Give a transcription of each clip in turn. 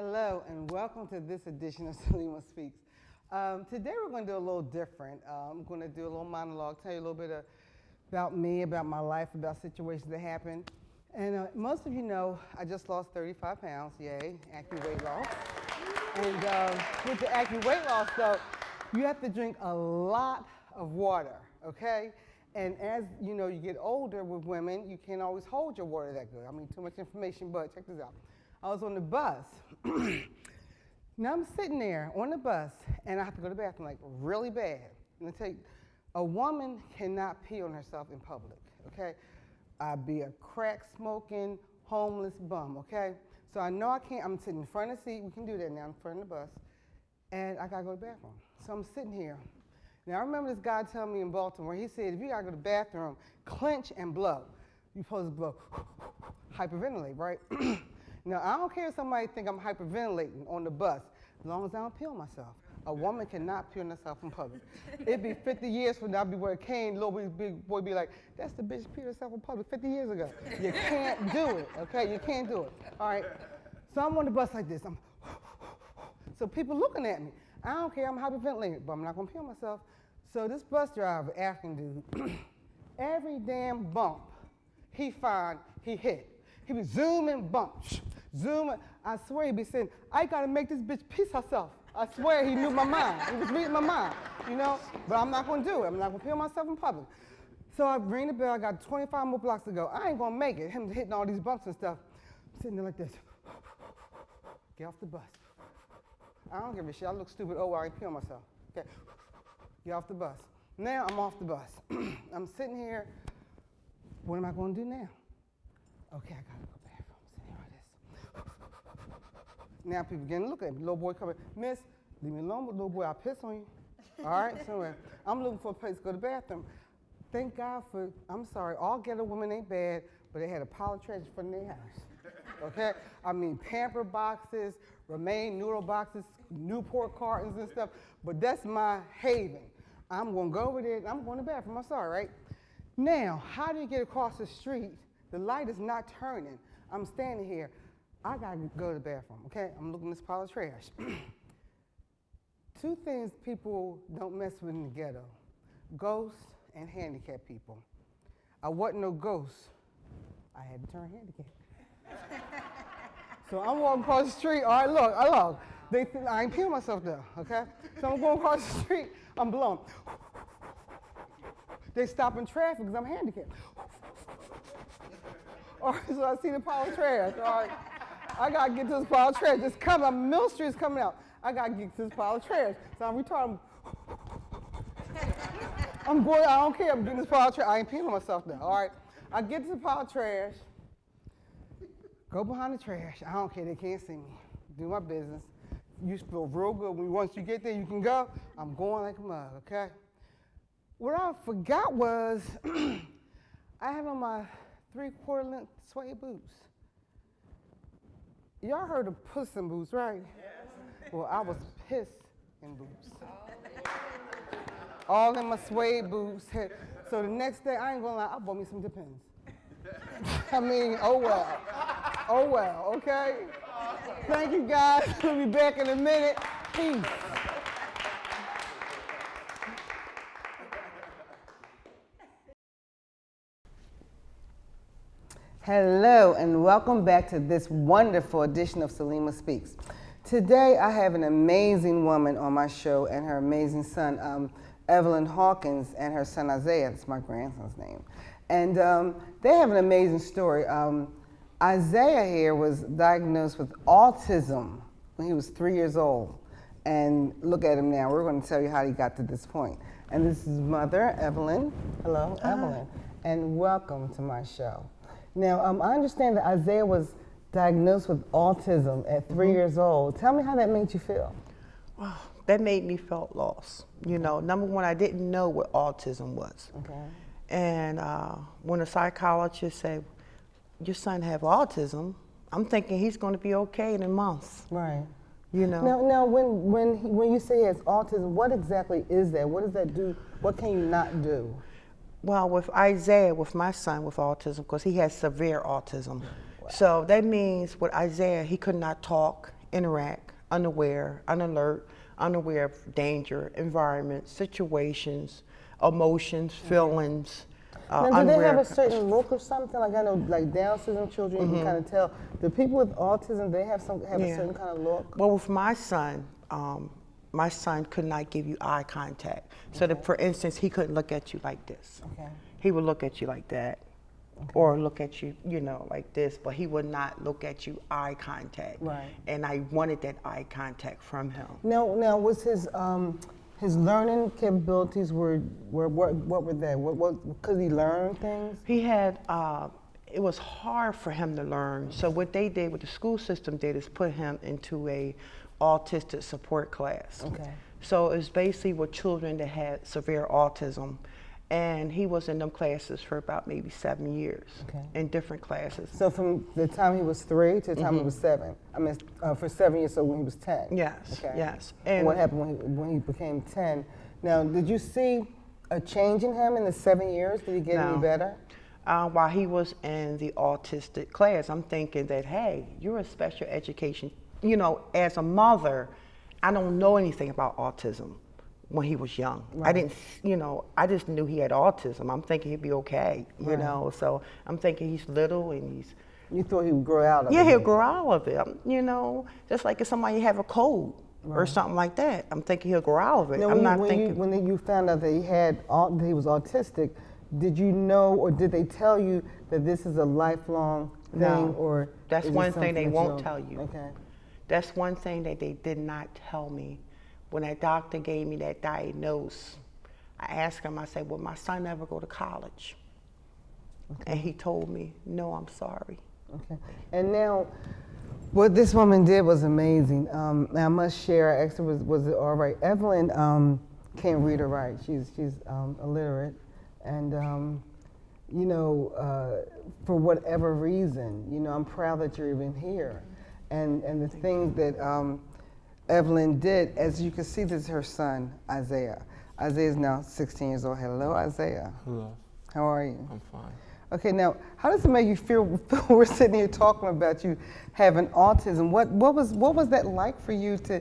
Hello, and welcome to this edition of Salima Speaks. Today we're going to do a little different. I'm going to do a little monologue, tell you a little bit about me, about my life, about situations that happened. And most of you know I just lost 35 pounds, yay, active weight loss. And with the active weight loss, though, you have to drink a lot of water, okay? And as you know, you get older with women, you can't always hold your water that good. I mean, too much information, but check this out. I was on the bus. Now I'm sitting there on the bus, and I have to go to the bathroom, like really bad. And I tell you, a woman cannot pee on herself in public, okay? I'd be a crack smoking, homeless bum, okay? So I know I can't, I'm sitting in front of the seat, we can do that now, in front of the bus, and I gotta go to the bathroom. So I'm sitting here. Now I remember this guy telling me in Baltimore, he said, if you gotta go to the bathroom, clench and blow. You're supposed to blow, hyperventilate, right? Now, I don't care if somebody think I'm hyperventilating on the bus, as long as I don't pee on myself. A woman cannot pee on herself in public. It'd be 50 years from now, I'd be wearing a cane, little big boy be like, that's the bitch peed herself in public 50 years ago. You can't do it, okay? You can't do it, all right? So I'm on the bus like this. So people looking at me. I don't care, I'm hyperventilating, but I'm not gonna pee on myself. So this bus driver, African dude, every damn bump he find, he hit. He be zooming, bump, zooming. I swear he be saying, I gotta make this bitch piece herself. I swear he knew my mind. He was reading my mind, you know? But I'm not gonna do it. I'm not gonna pee on myself in public. So I ring the bell, I got 25 more blocks to go. I ain't gonna make it. Him hitting all these bumps and stuff. I'm sitting there like this. Get off the bus. I don't give a shit. I look stupid. Oh, well, I ain't pee on myself. Okay. Get off the bus. Now I'm off the bus. I'm sitting here. What am I gonna do now? Okay, I gotta go bathroom. I'm sitting here like this. Now people begin to look at me. Little boy coming, miss, leave me alone, little boy, I'll piss on you. All right, so anyway, I'm looking for a place to go to the bathroom. Thank God for, I'm sorry, all ghetto women ain't bad, but they had a pile of trash in front of their house. Okay? I mean, pamper boxes, Remain noodle boxes, Newport cartons and stuff, but that's my haven. I'm gonna go over there and I'm going to the bathroom, I'm sorry, right? Now, how do you get across the street? The light is not turning. I'm standing here. I gotta go to the bathroom, okay? I'm looking at this pile of trash. Two things people don't mess with in the ghetto: ghosts and handicapped people. I wasn't no ghost. I had to turn handicapped. So I'm walking across the street. All right, look. They think I ain't peeing myself though, okay? So I'm going across the street. I'm blowing. They stopping traffic because I'm handicapped. All right, so I see the pile of trash. All right, I gotta get to this pile of trash. It's coming. Mill Street's coming out. I gotta get to this pile of trash. So I'm retarded. I'm going. I don't care. I'm getting this pile of trash. I ain't peeing on myself now. All right, I get to the pile of trash. Go behind the trash. I don't care. They can't see me. Do my business. You feel real good when once you get there, you can go. I'm going like a mug. Okay. What I forgot was I have on my 3/4 length suede boots. Y'all heard of Puss in Boots, right? Yes. Well, I was pissed in boots. All in my suede boots. So the next day, I ain't gonna lie, I bought me some Depends. I mean, oh well, okay? Thank you guys. We'll be back in a minute. Peace. Hello, and welcome back to this wonderful edition of Salima Speaks. Today, I have an amazing woman on my show and her amazing son, Evelyn Hawkins, and her son, Isaiah. That's my grandson's name. And they have an amazing story. Isaiah here was diagnosed with autism when he was 3 years old. And look at him now. We're going to tell you how he got to this point. And this is his mother, Evelyn. Hello, Evelyn. And welcome to my show. Now, I understand that Isaiah was diagnosed with autism at 3 years old. Tell me how that made you feel. Wow, that made me feel lost. You know, number one, I didn't know what autism was. Okay. And when a psychologist said, your son have autism, I'm thinking he's going to be okay in a month. Right. You know. Now, when you say he has autism, what exactly is that? What does that do? What can you not do? Well, with Isaiah, with my son with autism, because he has severe autism. Wow. So that means with Isaiah, he could not talk interact, unaware, unalert, unaware of danger, environment, situations, emotions, feelings. Now, do they have a certain look or something? Like I know, like Down syndrome children, you can kind of tell. The people with autism, they have a certain kind of look. Well, with my son could not give you eye contact. So that, for instance, he couldn't look at you like this. Okay. He would look at you like that. Or look at you, like this, but he would not look at you eye contact. Right. And I wanted that eye contact from him. Now was his learning capabilities what were they? What could he learn things? He had, it was hard for him to learn. So what they did, what the school system did, is put him into a autistic support class. Okay. So it's basically with children that had severe autism. And he was in them classes for about maybe 7 years, in different classes. So from the time he was 3 to the time he was 7. I mean, for 7 years, so when he was 10. Yes, okay. yes. And what happened when he became 10? Now, did you see a change in him in the 7 years? Did he get any better? While he was in the autistic class, I'm thinking that, hey, you're a special education. As a mother, I don't know anything about autism. When he was young, I didn't, I just knew he had autism. I'm thinking he'd be okay, So I'm thinking he's little and he's. You thought he would grow out of it? Yeah, he'll grow out of it. Just like if somebody have a cold or something like that, I'm thinking he'll grow out of it. Now, when you found out that he was autistic, did you know, or did they tell you that this is a lifelong thing, or? That's one thing they won't tell you. Okay. That's one thing that they did not tell me. When that doctor gave me that diagnosis, I asked him, I said, will my son ever go to college? And he told me, no, I'm sorry. Okay. And now, what this woman did was amazing. I must share, I asked her, was it all right? Evelyn can't read or write. She's illiterate. And, for whatever reason, I'm proud that you're even here. And the things that Evelyn did, as you can see, this is her son, Isaiah. Isaiah is now 16 years old. Hello, Isaiah. Hello. How are you? I'm fine. Okay, now, how does it make you feel? We're sitting here talking about you having autism. What was that like for you to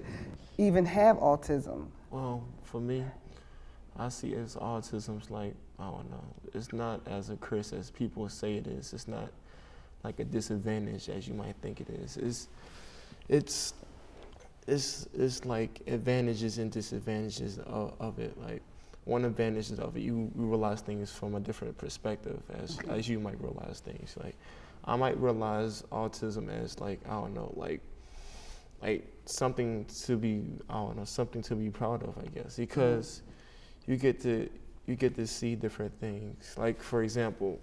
even have autism? Well, for me, I see as autism's like, I don't know, it's not as a curse as people say it is. It's not like a disadvantage as you might think it is. It's like advantages and disadvantages of it. Like one advantage of it, you realize things from a different perspective as you might realize things. Like I might realize autism as like, I don't know, like something to be, something to be proud of, I guess, because you get to see different things. Like for example,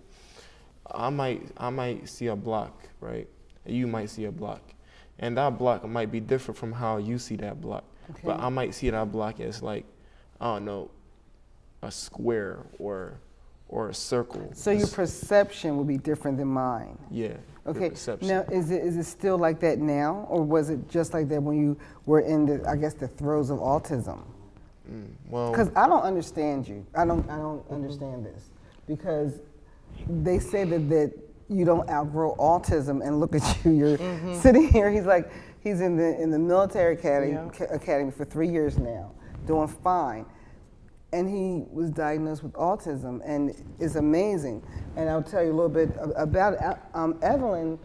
I might see a block, right? And you might see a block. And that block might be different from how you see that block. Okay. But I might see that block as like, I don't know, a square or a circle. So your perception would be different than mine. Yeah. Okay. Now, is it still like that now, or was it just like that when you were in the throes of autism? Well, because I don't understand you. I don't understand this, because they say that you don't outgrow autism, and look at you, you're sitting here. He's in the military academy for 3 years now, doing fine. And he was diagnosed with autism, and it's amazing. And I'll tell you a little bit about it. Evelyn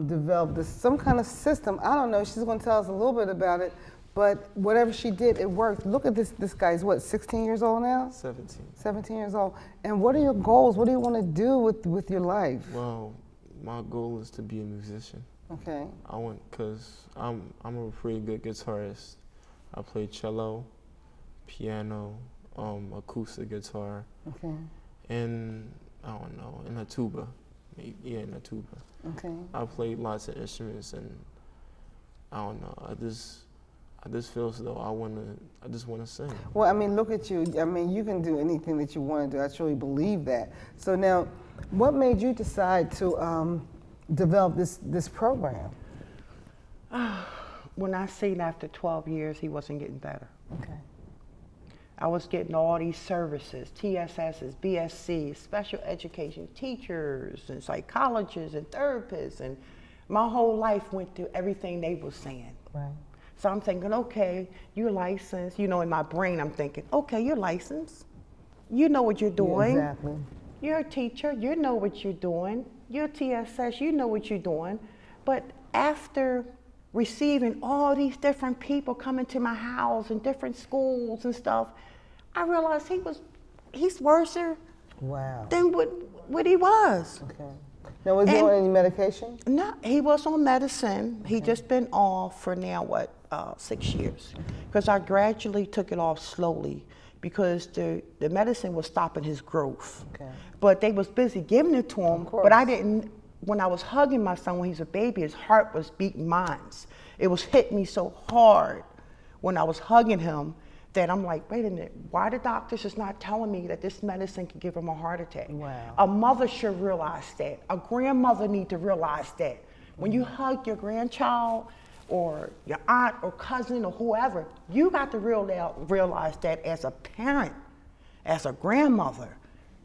developed some kind of system. I don't know, she's gonna tell us a little bit about it, but whatever she did, it worked. Look at this guy's what, 16 years old now? 17. 17 years old. And what are your goals? What do you want to do with your life? Well, my goal is to be a musician. Okay. Cause I'm a pretty good guitarist. I play cello, piano, acoustic guitar. Okay. And I don't know, in a tuba. In a tuba. Okay. I play lots of instruments, and I don't know, I just feel as though I just wanna sing. Well, I mean, look at you. I mean, you can do anything that you want to do. I truly believe that. So now, what made you decide to develop this program? When I seen after 12 years, he wasn't getting better. Okay. I was getting all these services, TSSs, BSCs, special education teachers and psychologists and therapists, and my whole life went through everything they were saying. Right. So I'm thinking, okay, you're licensed. You know, in my brain, I'm thinking, okay, you're licensed. You know what you're doing. Yeah, exactly. You're a teacher. You know what you're doing. You're TSS. You know what you're doing. But after receiving all these different people coming to my house and different schools and stuff, I realized he's worse Wow. than what he was. Okay. Now, was he on any medication? No, he was on medicine. He just been off for now, 6 years. Because I gradually took it off slowly because the medicine was stopping his growth. Okay. But they was busy giving it to him, but I didn't, when I was hugging my son when he was a baby, his heart was beating mines. It was hitting me so hard when I was hugging him that I'm like, wait a minute, why the doctors is not telling me that this medicine can give him a heart attack? Wow. A mother should realize that. A grandmother need to realize that. When you hug your grandchild or your aunt or cousin or whoever, you got to realize that as a parent, as a grandmother.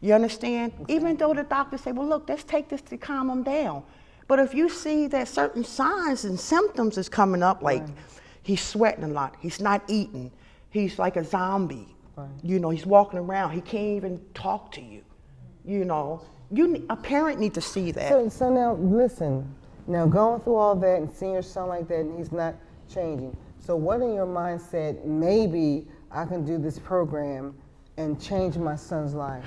You understand? Okay. Even though the doctors say, well, look, let's take this to calm him down. But if you see that certain signs and symptoms is coming up, like he's sweating a lot, he's not eating, he's like a zombie. Right. You know, he's walking around. He can't even talk to you. You know, a parent need to see that. So now, listen. Now, going through all that and seeing your son like that, and he's not changing. So what in your mind said, maybe I can do this program and change my son's life?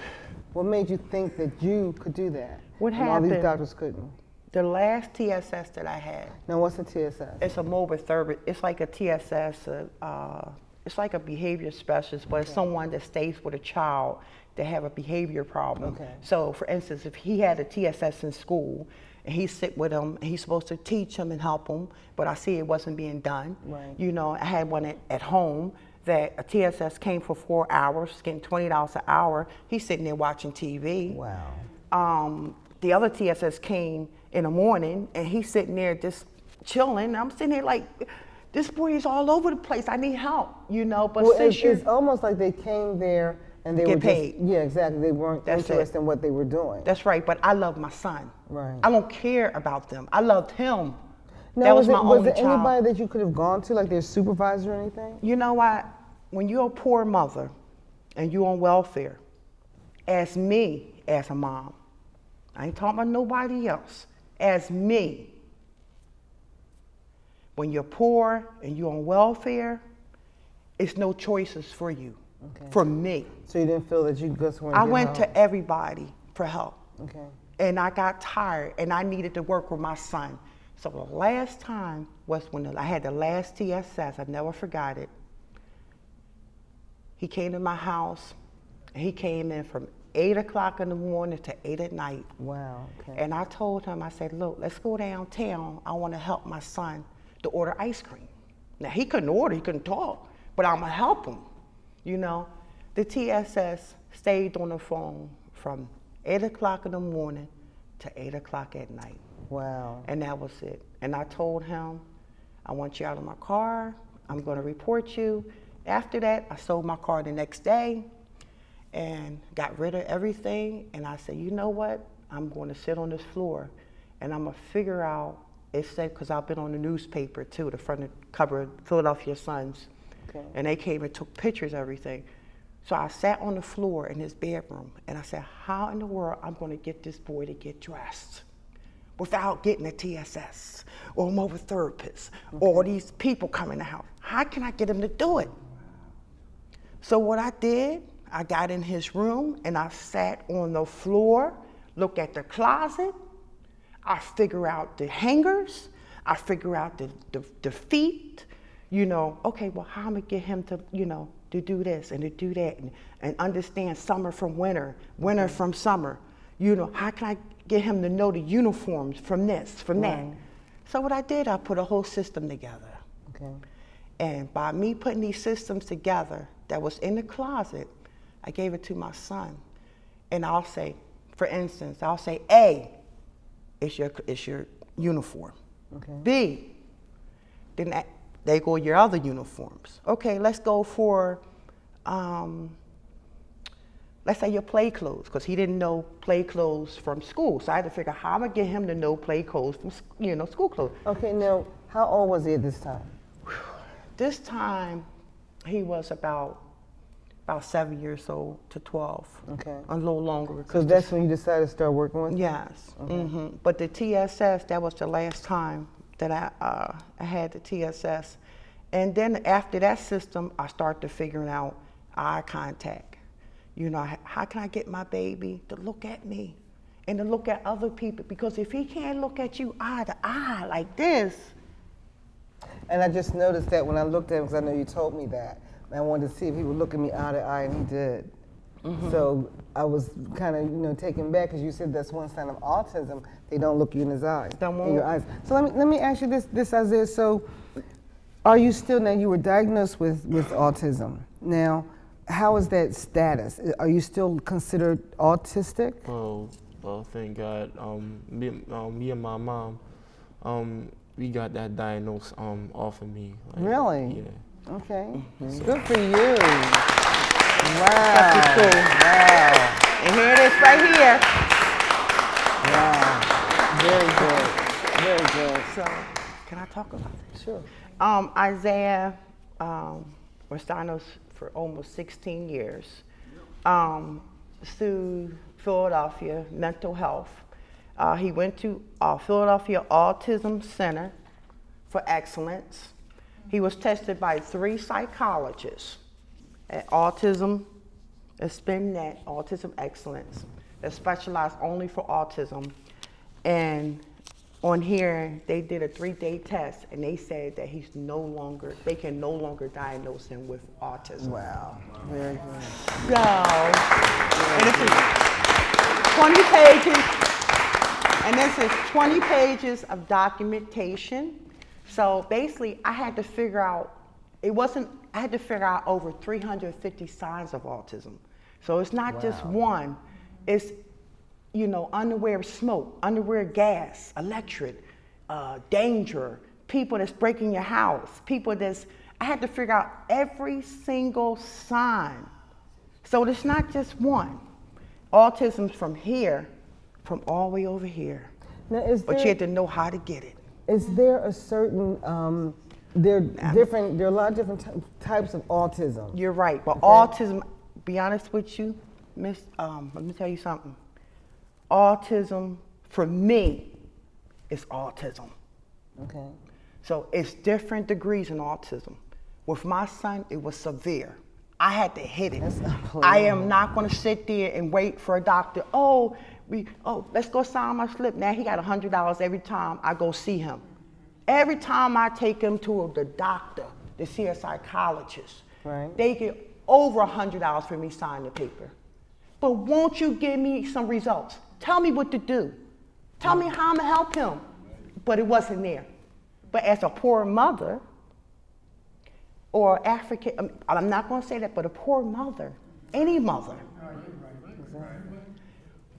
What made you think that you could do that? What happened? All these doctors couldn't. The last TSS that I had. Now, what's a TSS? It's a mobile therapist. It's like a TSS. It's like a behavior specialist, but it's someone that stays with a child that have a behavior problem. Okay. So, for instance, if he had a TSS in school, and he sit with him, and he's supposed to teach him and help him, but I see it wasn't being done. Right. You know, I had one at home that a TSS came for 4 hours, getting $20 an hour. He's sitting there watching TV. Wow. The other TSS came in the morning, and he's sitting there just chilling. I'm sitting there like, this boy is all over the place. I need help, you know. But well, it's almost like they came there and they were paid. Yeah, exactly. They weren't interested in what they were doing. That's right. But I love my son. Right. I don't care about them. I loved him. Now, that was my only was there child. Anybody that you could have gone to, like their supervisor or anything? You know what? When you're a poor mother and you're on welfare, as me, as a mom, I ain't talking about nobody else. As me, when you're poor and you're on welfare, it's no choices for you. Okay. For me. So you didn't feel that you just weren't. I went to everybody for help. Okay. And I got tired and I needed to work with my son. So the last time was when I had the last TSS. I never forgot it. He came to my house. And he came in from 8 o'clock in the morning to 8 at night. Wow. Okay. And I told him, I said, look, let's go downtown. I want to help my son to order ice cream. Now, he couldn't order, he couldn't talk, but I'm going to help him. You know, the TSS stayed on the phone from 8 o'clock in the morning to 8 o'clock at night. Wow. And that was it. And I told him, I want you out of my car. I'm going to report you. After that, I sold my car the next day and got rid of everything. And I said, you know what? I'm going to sit on this floor and I'm going to figure out, it said, because I've been on the newspaper too, the front cover of Philadelphia Suns. Okay. And they came and took pictures of everything. So I sat on the floor in his bedroom and I said, how in the world I'm going to get this boy to get dressed without getting a TSS or a mobile therapist or these people coming in the house? How can I get him to do it? So what I did, I got in his room and I sat on the floor, looked at the closet, I figure out the hangers, I figure out the feet, you know, okay, well, how am I gonna get him to, you know, to do this and to do that and understand summer from winter, winter from summer. You know, how can I get him to know the uniforms from this, from that? So what I did, I put a whole system together. Okay. And by me putting these systems together that was in the closet, I gave it to my son. And I'll say, for instance, I'll say, A, it's your uniform. Okay. B, then they go your other uniforms. Okay, let's go for, let's say your play clothes, because he didn't know play clothes from school. So I had to figure out how I'm gonna get him to know play clothes from, you know, school clothes. Okay, now, how old was he at this time? This time, he was about 7 years old to 12. Okay. A little longer. So that's when you decided to start working with him? Yes. Okay. But the TSS, that was the last time that I had the TSS. And then after that system, I started figuring out eye contact. You know, how can I get my baby to look at me and to look at other people? Because if he can't look at you eye to eye like this. And I just noticed that when I looked at him, because I know you told me that. And I wanted to see if he would look at me eye to eye, and he did. So I was kind of, taken back, because you said that's one sign of autism. They don't look you in his eyes, in your eyes. So let me ask you this, Isaiah. So are you still, now you were diagnosed with autism. Now, how is that status? Are you still considered autistic? Well, thank God. Me and my mom, we got that diagnosis off of me. Like, Really? Yeah. Okay. Good for you. Wow. That's cool. Wow. And here it is right here. Wow. Very good. Very good. So, can I talk about this? Sure. Isaiah was diagnosed for almost 16 years. Through Philadelphia Mental Health. He went to Philadelphia Autism Center for Excellence. He was tested by 3 psychologists at Autism Excellence that specialize only for autism. And on here, they did a 3-day test, and they said that they can no longer diagnose him with autism. Wow. Very good. So, and this is 20 pages, and this is 20 pages of documentation. So basically, I had to figure out over 350 signs of autism. So it's not just one, it's, unaware smoke, unaware gas, electric, danger, people that's breaking your house, I had to figure out every single sign. So it's not just one. Autism's from here, from all the way over here. Now, But you had to know how to get it. Is there a certain, there are a lot of different types of autism. You're right, but autism, be honest with you, Miss, let me tell you something. Autism, for me, is autism. Okay. So it's different degrees in autism. With my son, it was severe. I had to hit it. I am not going to sit there and wait for a doctor. Let's go sign my slip. Now he got $100 every time I go see him. Every time I take him to the doctor to see a psychologist, they get over $100 for me signing the paper. But won't you give me some results? Tell me what to do. Tell me how I'm gonna help him. But it wasn't there. But as a poor mother, or African, I'm not gonna say that, but a poor mother, any mother,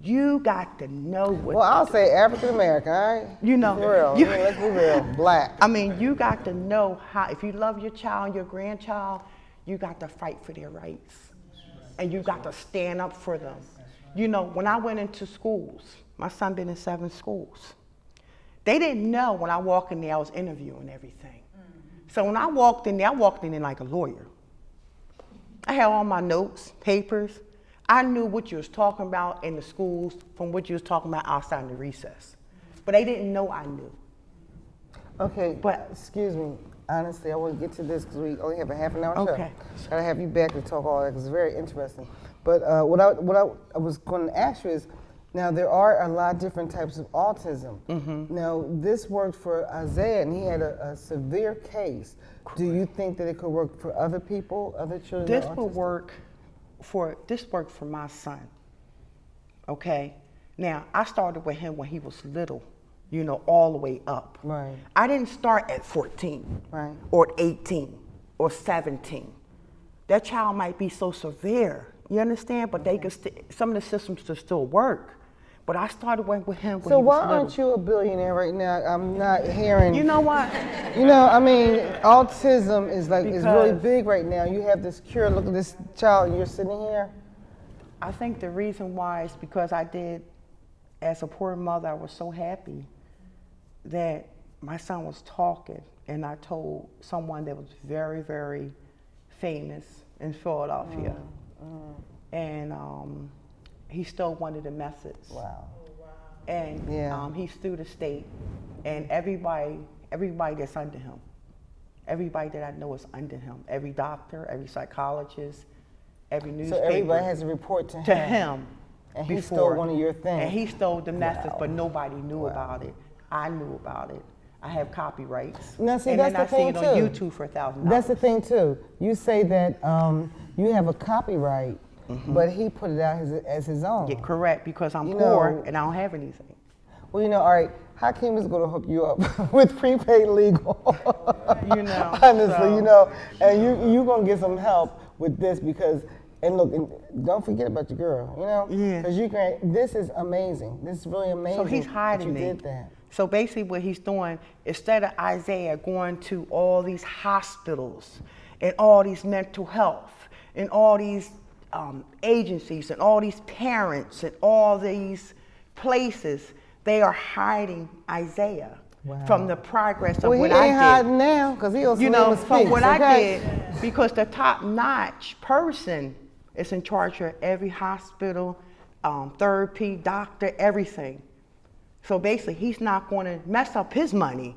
you got to know what. Well, I'll say African American, all right? For real. Let's be real. Black. I mean, you got to know how, if you love your child, your grandchild, you got to fight for their rights. And you got to stand up for them. When I went into schools, my son been in 7 schools. They didn't know when I walked in there, I was interviewing everything. So when I walked in there like a lawyer. I had all my notes, papers. I knew what you was talking about in the schools from what you was talking about outside in the recess. But they didn't know I knew. Okay, but excuse me. Honestly, I want to get to this because we only have a half an hour show. Okay. Gotta have you back to talk all that because it's very interesting. But what I was going to ask you is, now there are a lot of different types of autism. Now this worked for Isaiah, and he had a severe case. Do you think that it could work for other people, other children? This worked for my son. Okay. Now I started with him when he was little. All the way up. Right. I didn't start at 14, right, or 18, or 17. That child might be so severe, you understand? But they could some of the systems could still work. But I started with him when he was little. So why aren't you a billionaire right now? I'm not hearing. You know what? Autism is really big right now. You have this cure. Look at this child, and you're sitting here. I think the reason why is because as a poor mother, I was so happy that my son was talking, and I told someone that was very, very famous in Philadelphia, and he stole one of the methods. Wow. And he sued the state, and everybody that's under him, everybody that I know is under him. Every doctor, every psychologist, every newspaper. So everybody has a report to him. And he stole one of your things. And he stole the message, but nobody knew about it. I knew about it. I have copyrights. Now, see, and that's then the thing I see it on YouTube for $1,000. That's the thing too. You say that you have a copyright, but he put it out as his own. Yeah, correct, because I'm poor and I don't have anything. Well, all right, Hakeem is going to hook you up with prepaid legal. Honestly, and you're going to get some help with this because, and look, and don't forget about your girl, Yeah. Because this is amazing. This is really amazing. So he's hiding that you me. did that. So basically what he's doing, instead of Isaiah going to all these hospitals and all these mental health and all these agencies and all these parents and all these places, they are hiding Isaiah from the progress of what I did. Well, he ain't hiding now because he was from what I did, because the top-notch person is in charge of every hospital, therapy, doctor, everything. So basically, he's not going to mess up his money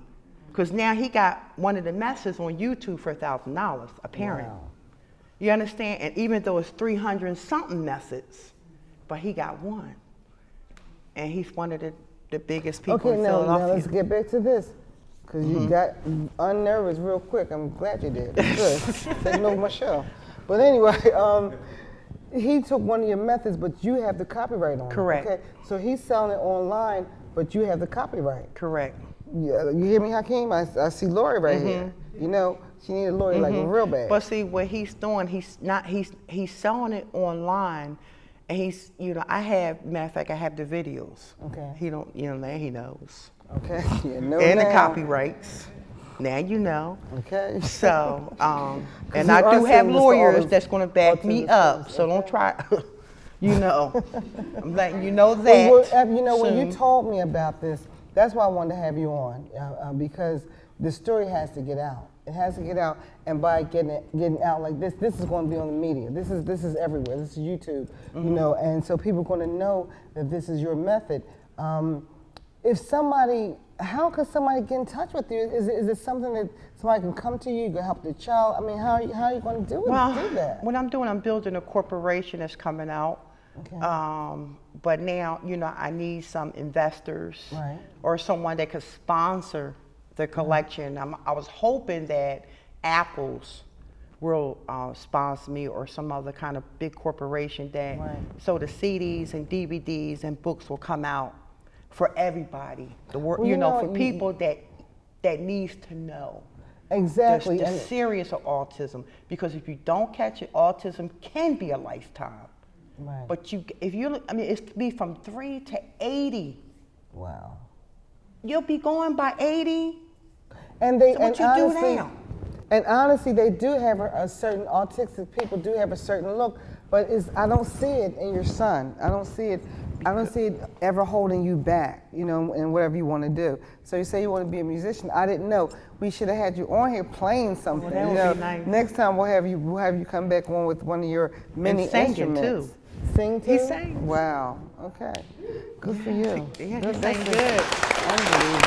because now he got one of the messes on YouTube for $1,000, a parent. Wow. You understand? And even though it's 300 something messes, but he got one. And he's one of the biggest people in Philadelphia. Now let's get back to this because you got unnervous real quick. I'm glad you did. Good. Taking over my show. But anyway, he took one of your methods, but you have the copyright on it. Correct. Okay, so he's selling it online, but you have the copyright. Correct. Yeah, you hear me, Hakeem? I see Lori right here. She needed Lori like real bad. But see, what he's doing, he's selling it online, and he's, I have, matter of fact, I have the videos. Okay. He don't, now he knows. Okay. And the copyrights. Now you know. Okay. So, and I do have lawyers that's going to back me up, so don't try. I'm letting you know that. When you told me about this, that's why I wanted to have you on, because the story has to get out. It has to get out, and by getting out like this is going to be on the media. This is everywhere. This is YouTube, and so people are going to know that this is your method. How can somebody get in touch with you? Is it something that somebody can come to you? You can help the child. I mean, how are you going to do that? What I'm doing, I'm building a corporation that's coming out. Okay. But now, I need some investors or someone that could sponsor the collection. I was hoping that Apple's will sponsor me or some other kind of big corporation so the CDs and DVDs and books will come out for everybody. For people that needs to know. Exactly. The serious of autism, because if you don't catch it, autism can be a lifetime. Right. But it could be from 3 to 80. Wow. You'll be going by 80. And honestly, they do have a certain autistic people do have a certain look, but I don't see it in your son. I don't see it ever holding you back, in whatever you want to do. So you say you want to be a musician. I didn't know. We should have had you on here playing something. Well, that would be nice. Next time we'll have you come back on with one of your many instruments. Too. Sing too? He sings. Wow. Okay. Good for you. Yeah, he sang good. Unbelievable.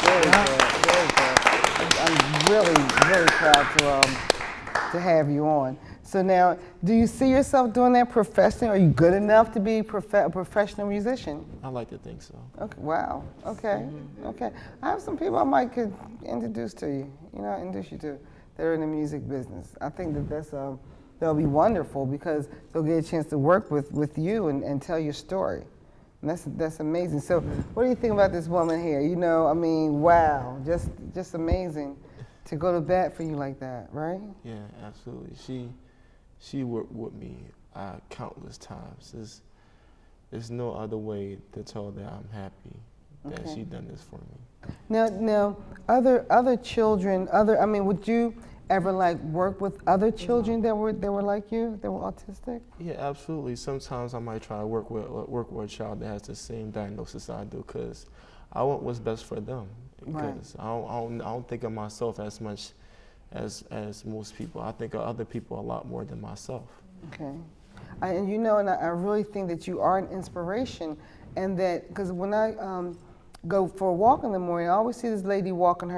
Very good. Very good. I'm really, really proud to have you on. So now, do you see yourself doing that professionally? Are you good enough to be a professional musician? I like to think so. Okay. Wow. Okay. Okay. I have some people I might could introduce to you. Introduce you to. They're in the music business. I think that'll be wonderful because they'll get a chance to work with you and tell your story. And that's amazing. So what do you think about this woman here? Wow, just amazing to go to bat for you like that, right? Yeah, absolutely. She worked with me countless times. There's no other way to tell her that I'm happy that she done this for me. Now, other children, would you ever work with other children that were like you, that were autistic? Yeah, absolutely. Sometimes I might try to work with a child that has the same diagnosis I do, because I want what's best for them. because I don't think of myself as much as most people. I think of other people a lot more than myself. Okay. And you know, and I really think that you are an inspiration, and that, because when I go for a walk in the morning, I always see this lady walking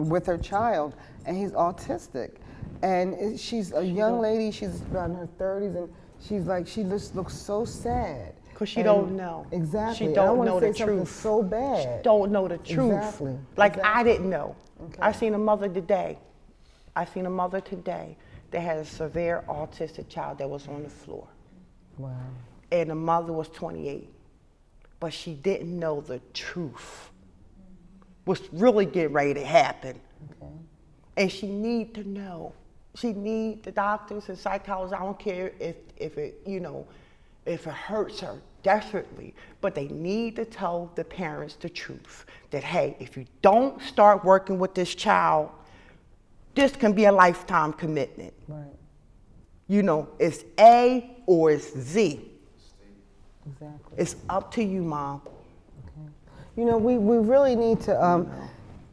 with her child, and he's autistic. And she's a young lady, she's around her 30s, and she's like, she just looks so sad. Because she don't know. Exactly. She don't know the say something truth. so bad. She don't know the truth. Exactly. Like Exactly. I didn't know. Okay. I seen a mother today that had a severe autistic child that was on the floor. Wow. And the mother was 28. But she didn't know the truth. What's really getting ready to happen. Okay. And she need to know. She need the doctors and psychologists. I don't care if it, you know, if it hurts her desperately, but they need to tell the parents the truth. That, hey, if you don't start working with this child, this can be a lifetime commitment. Right. You know, it's A or it's Z. Exactly. It's up to you, Mom. Okay. You know, we really need to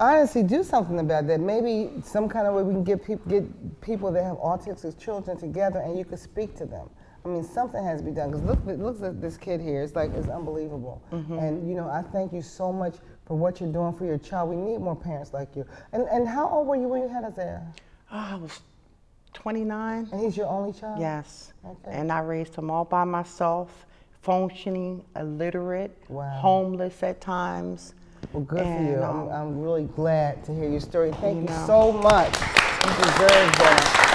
honestly do something about that. Maybe some kind of way we can get people that have autistic children together, and you could speak to them. I mean, something has to be done, because look at this kid here. It's like, it's unbelievable. Mm-hmm. And you know, I thank you so much for what you're doing for your child. We need more parents like you. And how old were you when you had Isaiah? I was 29. And he's your only child? Yes. Okay. And I raised him all by myself, functioning, illiterate, Wow. homeless at times. Well, good for you. I'm really glad to hear your story. Thank you know. so much. You deserve that.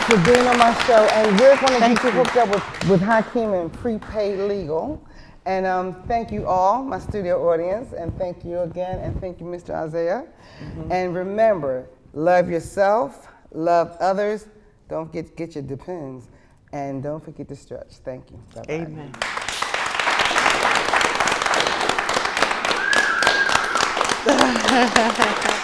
For being on my show, and we're going to get you hooked up with Hakeem and Prepaid Legal. And thank you all, my studio audience, and thank you again, and thank you, Mr. Isaiah. Mm-hmm. And remember, love yourself, love others, don't get your depends, and don't forget to stretch. Thank you. Bye-bye. Amen.